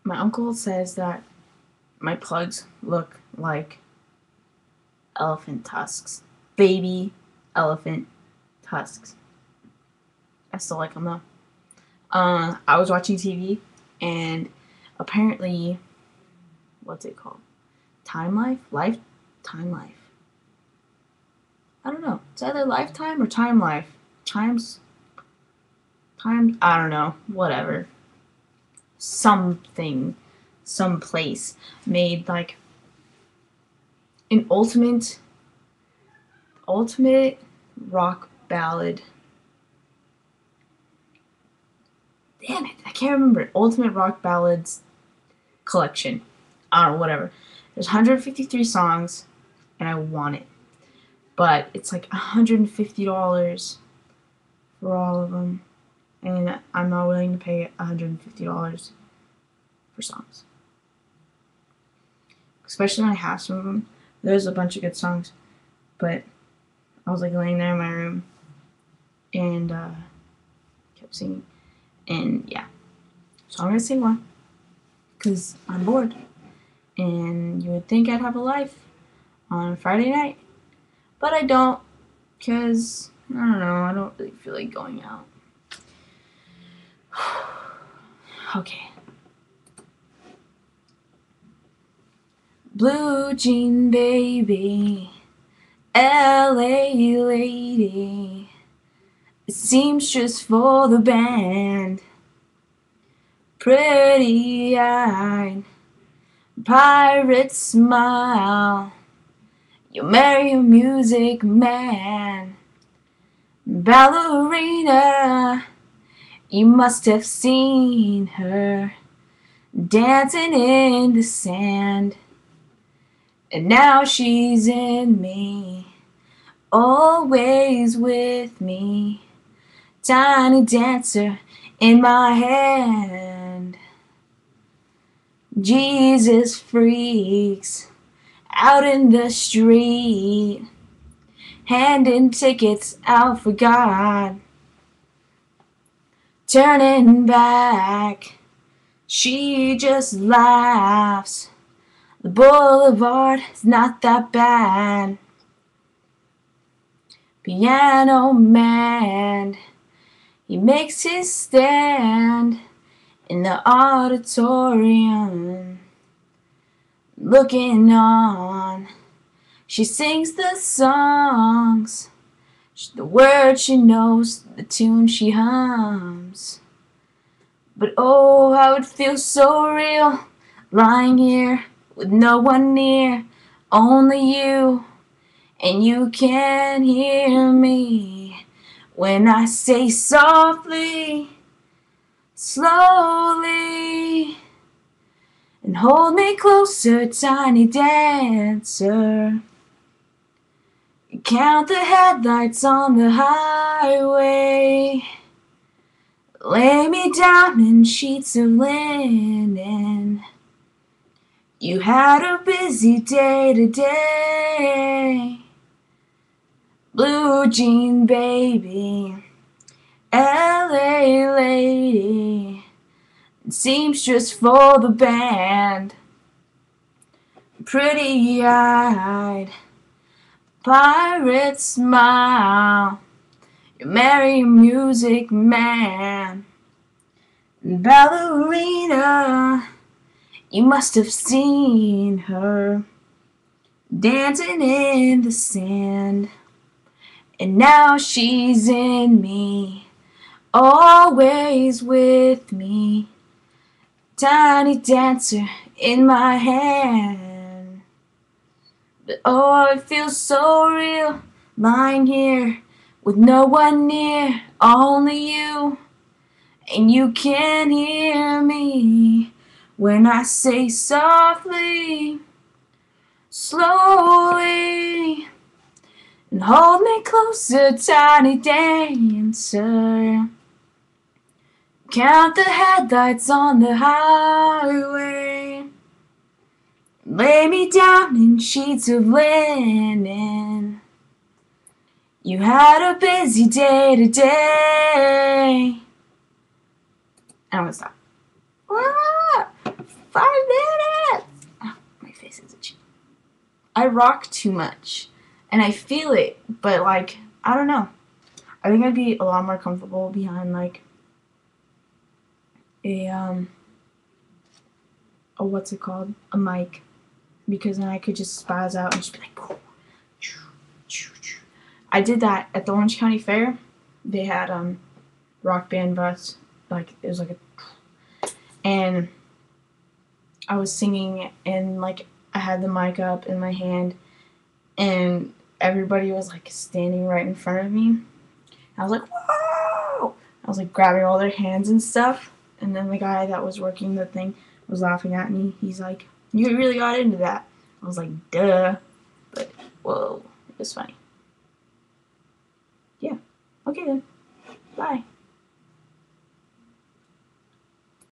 My uncle says that my plugs look like elephant tusks. Baby elephant tusks. I still like them though. I was watching TV and apparently, what's it called? Time Life? Time Life. I don't know. It's either Lifetime or Time Life. I don't know. Whatever. Something, some place made like an ultimate rock ballad. Damn it, I can't remember it. Ultimate rock ballads collection. I don't know, whatever. There's 153 songs, and I want it, but it's like $150 for all of them, and I'm not willing to pay $150 for songs. Especially when I have some of them. There's a bunch of good songs, but I was like laying there in my room and kept singing, and yeah. So I'm gonna sing one because I'm bored, and you would think I'd have a life on Friday night, but I don't, because I don't know, I don't really feel like going out. Okay. Blue jean baby, LA lady, seamstress for the band, pretty eyed, pirate smile, you'll marry a music man, ballerina, you must have seen her dancing in the sand. And now she's in me, always with me, tiny dancer in my hand. Jesus freaks out in the street, handing tickets out for God. Turning back, she just laughs. The boulevard is not that bad. Piano man, he makes his stand in the auditorium, looking on. She sings the songs, the words she knows, the tune she hums. But oh, how it feels so real, lying here with no one near, only you, and you can hear me when I say softly, slowly, and hold me closer, tiny dancer. Count the headlights on the highway, lay me down in sheets of linen. You had a busy day today. Blue jean baby, LA lady, seamstress for the band, pretty eyed, pirate smile, you marry a music man, ballerina, you must have seen her dancing in the sand. And now she's in me, always with me, tiny dancer in my hand. But oh, it feels so real, lying here with no one near, only you, and you can hear me when I say softly, slowly, and hold me closer, tiny dancer. Count the headlights on the highway, lay me down in sheets of linen. You had a busy day today. I'm gonna stop. I rock too much, and I feel it, but like I don't know. I think I'd be a lot more comfortable behind like a what's it called? A mic, because then I could just spaz out and just be like. I did that at the Orange County Fair. They had rock band bus, like it was like and I was singing and like I had the mic up in my hand and everybody was like standing right in front of me. I was like, whoa! I was like grabbing all their hands and stuff, and then the guy that was working the thing was laughing at me. He's like, you really got into that. I was like, duh. But whoa, it was funny. Yeah. Okay then. Bye.